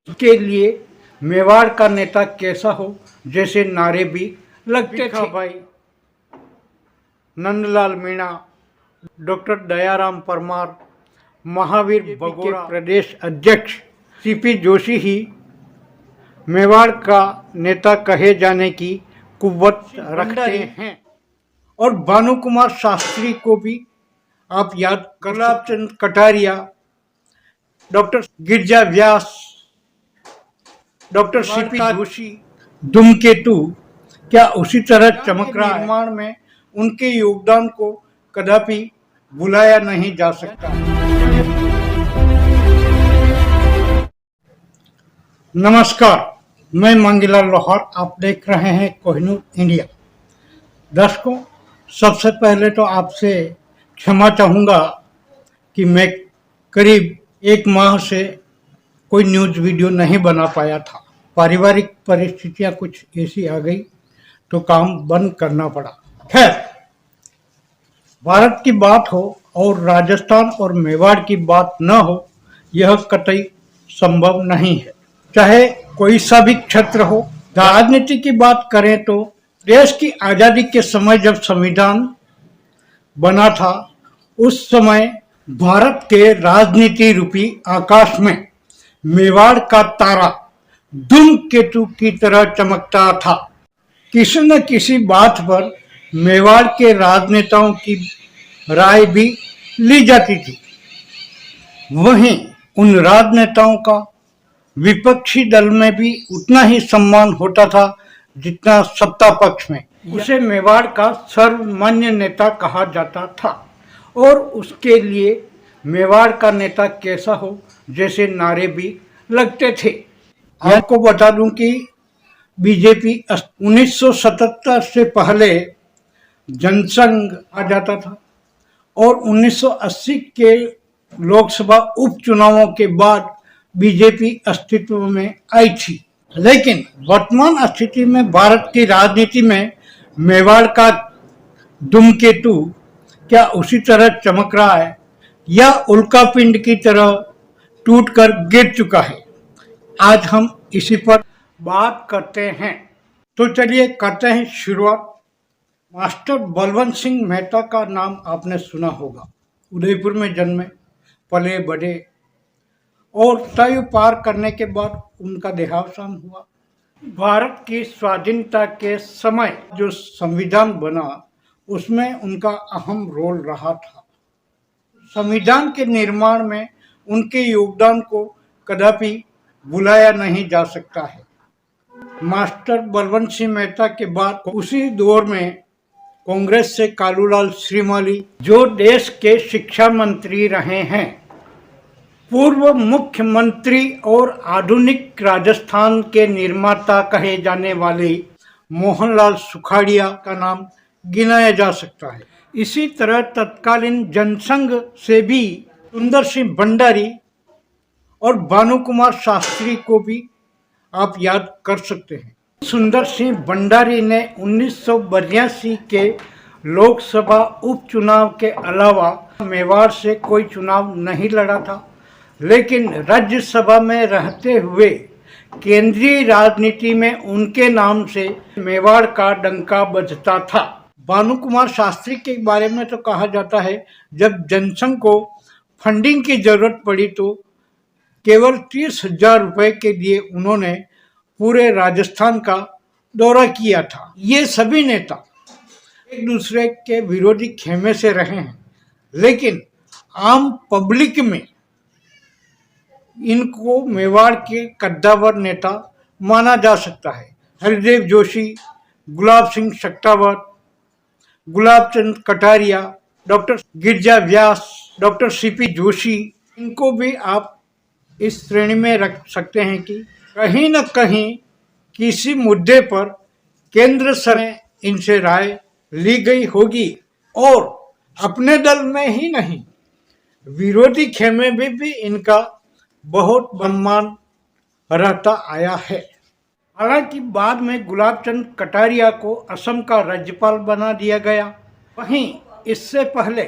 के लिए मेवाड़ का नेता कैसा हो जैसे नारे भी लगते थे। भाई नंदलाल मीणा, डॉक्टर दयाराम परमार, महावीर बगोरा, प्रदेश अध्यक्ष सीपी जोशी ही मेवाड़ का नेता कहे जाने की कुव्वत रखते हैं। और भानु कुमार शास्त्री को भी आप याद कर, गुलाब चंद कटारिया, डॉक्टर गिरजा व्यास, डॉक्टर सीपी जोशी, धूमकेतु क्या उसी तरह चमक रहा है। निर्माण में उनके योगदान को कदापि भुलाया नहीं जा सकता। नमस्कार, मैं मंगीलाल लोहार, आप देख रहे हैं कोहिनूर इंडिया। दर्शकों, सबसे पहले तो आपसे क्षमा चाहूँगा कि मैं करीब 1 माह से कोई न्यूज़ वीडियो नहीं बना पाया था। पारिवारिक परिस्थितियाँ कुछ ऐसी आ गई तो काम बंद करना पड़ा। खैर, भारत की बात हो और राजस्थान और मेवाड़ की बात न हो, यह कतई संभव नहीं है। चाहे कोई सा भी क्षेत्र हो। राजनीति की बात करें तो देश की आज़ादी के समय जब संविधान बना था, उस समय भारत के राजनीति रूपी आकाश में मेवाड़ का तारा धूमकेतु की तरह चमकता था। किसी न किसी बात पर मेवाड़ के राजनेताओं की राय भी ली जाती थी। वहीं उन राजनेताओं का विपक्षी दल में भी उतना ही सम्मान होता था जितना सत्ता पक्ष में। उसे मेवाड़ का सर्वमान्य नेता कहा जाता था और उसके लिए मेवाड़ का नेता कैसा हो जैसे नारे भी लगते थे। आपको बता दूं कि बीजेपी 1977 से पहले जनसंघ आ जाता था और 1980 के लोकसभा उपचुनावों के बाद बीजेपी अस्तित्व में आई थी। लेकिन वर्तमान स्थिति में भारत की राजनीति में मेवाड़ का धूमकेतु क्या उसी तरह चमक रहा है या उल्कापिंड की तरह टूटकर गिर चुका है। आज हम इसी पर बात करते हैं। तो चलिए करते हैं शुरुआत। मास्टर बलवंत सिंह मेहता का नाम आपने सुना होगा। उदयपुर में जन्मे, पले बढ़े और तय पार करने के बाद उनका देहावसान हुआ। भारत की स्वाधीनता के समय जो संविधान बना, उसमें उनका अहम रोल रहा था। संविधान के निर्माण में उनके योगदान को कदापि भुलाया नहीं जा सकता है। मास्टर बलवंत सिंह मेहता के बाद उसी दौर में कांग्रेस से कालूलाल श्रीमाली, जो देश के शिक्षा मंत्री रहे हैं, पूर्व मुख्यमंत्री और आधुनिक राजस्थान के निर्माता कहे जाने वाले मोहनलाल सुखाड़िया का नाम गिनाया जा सकता है। इसी तरह तत्कालीन जनसंघ से भी सुंदर सिंह भंडारी और भानु कुमार शास्त्री को भी आप याद कर सकते हैं। सुंदर सिंह भंडारी ने 1982 के लोकसभा उपचुनाव के अलावा मेवाड़ से कोई चुनाव नहीं लड़ा था, लेकिन राज्यसभा में रहते हुए केंद्रीय राजनीति में उनके नाम से मेवाड़ का डंका बजता था। भानु कुमार शास्त्री के बारे में तो कहा जाता है, जब जनसंघ को फंडिंग की जरूरत पड़ी तो केवल 30,000 रुपए के लिए उन्होंने पूरे राजस्थान का दौरा किया था। ये सभी नेता एक दूसरे के विरोधी खेमे से रहे हैं, लेकिन आम पब्लिक में इनको मेवाड़ के कद्दावर नेता माना जा सकता है। हरिदेव जोशी, गुलाब सिंह शक्टावत, गुलाब चंद कटारिया, डॉक्टर गिरजा व्यास, डॉक्टर सीपी जोशी, इनको भी आप इस श्रेणी में रख सकते हैं कि कहीं न कहीं किसी मुद्दे पर केंद्र सरकार में इनसे राय ली गई होगी और अपने दल में ही नहीं, विरोधी खेमे में भी इनका बहुत सम्मान रहता आया है। हालांकि बाद में गुलाब चंद कटारिया को असम का राज्यपाल बना दिया गया। वहीं इससे पहले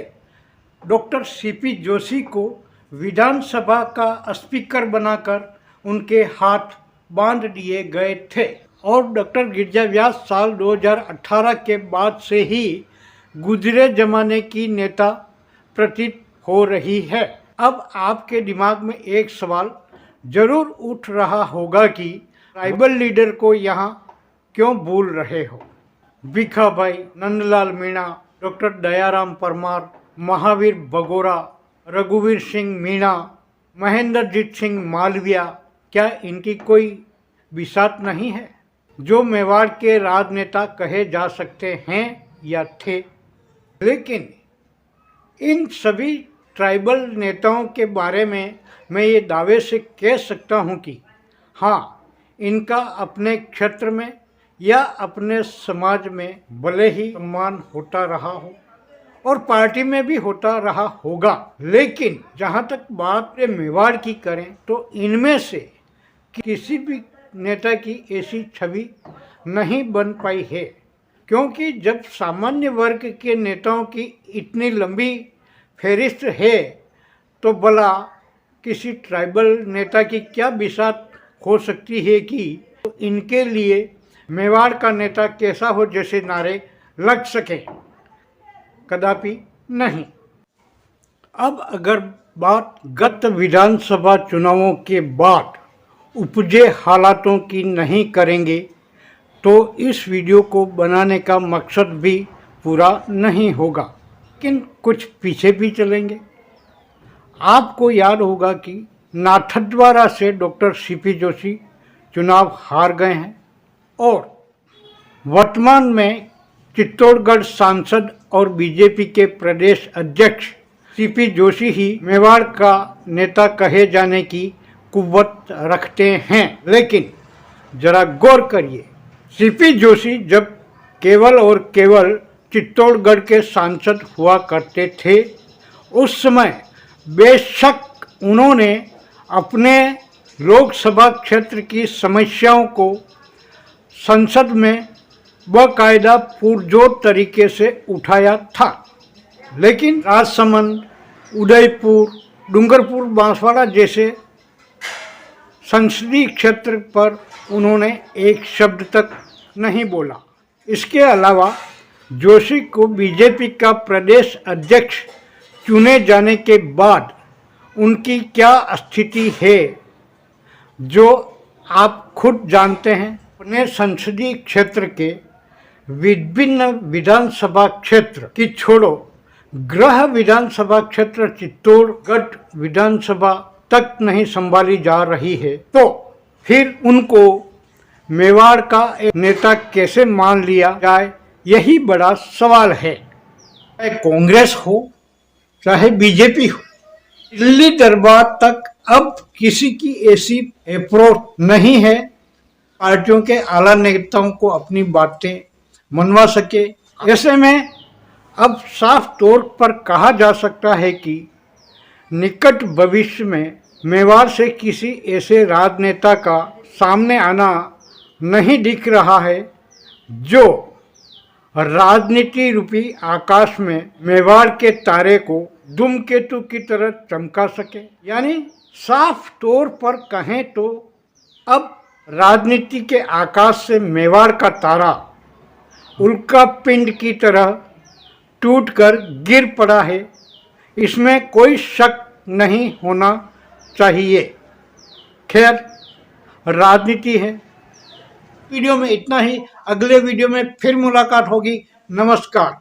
डॉक्टर सीपी जोशी को विधानसभा का स्पीकर बनाकर उनके हाथ बांध दिए गए थे और डॉक्टर गिरिजा व्यास साल 2018 के बाद से ही गुजरे जमाने की नेता प्रतीत हो रही है। अब आपके दिमाग में एक सवाल जरूर उठ रहा होगा कि ट्राइबल लीडर को यहाँ क्यों भूल रहे हो। भिखाभाई, नंदलाल मीणा, डॉक्टर दयाराम परमार, महावीर बगोरा, रघुवीर सिंह मीणा, महेंद्रजीत सिंह मालविया, क्या इनकी कोई बिसात नहीं है जो मेवाड़ के राजनेता कहे जा सकते हैं या थे। लेकिन इन सभी ट्राइबल नेताओं के बारे में मैं ये दावे से कह सकता हूँ कि हाँ, इनका अपने क्षेत्र में या अपने समाज में भले ही सम्मान होता रहा हो और पार्टी में भी होता रहा होगा, लेकिन जहाँ तक बात मेवाड़ की करें तो इनमें से किसी भी नेता की ऐसी छवि नहीं बन पाई है। क्योंकि जब सामान्य वर्ग के नेताओं की इतनी लंबी फहरिस्त है तो भला किसी ट्राइबल नेता की क्या बिसात हो सकती है कि तो इनके लिए मेवाड़ का नेता कैसा हो जैसे नारे लग सके। कदापि नहीं। अब अगर बात गत विधानसभा चुनावों के बाद उपजे हालातों की नहीं करेंगे तो इस वीडियो को बनाने का मकसद भी पूरा नहीं होगा, लेकिन कुछ पीछे भी चलेंगे। आपको याद होगा कि नाथद्वारा से डॉक्टर सीपी जोशी चुनाव हार गए हैं और वर्तमान में चित्तौड़गढ़ सांसद और बीजेपी के प्रदेश अध्यक्ष सीपी जोशी ही मेवाड़ का नेता कहे जाने की कुव्वत रखते हैं। लेकिन जरा गौर करिए, सीपी जोशी जब केवल और केवल चित्तौड़गढ़ के सांसद हुआ करते थे उस समय बेशक उन्होंने अपने लोकसभा क्षेत्र की समस्याओं को संसद में बाकायदा पुरजोर तरीके से उठाया था। लेकिन राजसमंद, उदयपुर, डूंगरपुर, बांसवाड़ा जैसे संसदीय क्षेत्र पर उन्होंने एक शब्द तक नहीं बोला। इसके अलावा जोशी को बीजेपी का प्रदेश अध्यक्ष चुने जाने के बाद उनकी क्या स्थिति है जो आप खुद जानते हैं। अपने संसदीय क्षेत्र के विभिन्न विधानसभा क्षेत्र की छोड़ो, गृह विधानसभा क्षेत्र चित्तौड़गढ़ विधानसभा तक नहीं संभाली जा रही है, तो फिर उनको मेवाड़ का एक नेता कैसे मान लिया जाए, यही बड़ा सवाल है। चाहे कांग्रेस हो चाहे बीजेपी हो, दिल्ली दरबार तक अब किसी की ऐसी अप्रोच नहीं है पार्टियों के आला नेताओं को अपनी बातें मनवा सके। ऐसे में अब साफ तौर पर कहा जा सकता है कि निकट भविष्य में मेवाड़ से किसी ऐसे राजनेता का सामने आना नहीं दिख रहा है जो राजनीति रूपी आकाश में मेवाड़ के तारे को धूमकेतु की तरह चमका सके। यानी साफ तौर पर कहें तो अब राजनीति के आकाश से मेवाड़ का तारा उल्का पिंड की तरह टूटकर गिर पड़ा है, इसमें कोई शक नहीं होना चाहिए। खैर, राजनीति है। वीडियो में इतना ही, अगले वीडियो में फिर मुलाकात होगी। नमस्कार।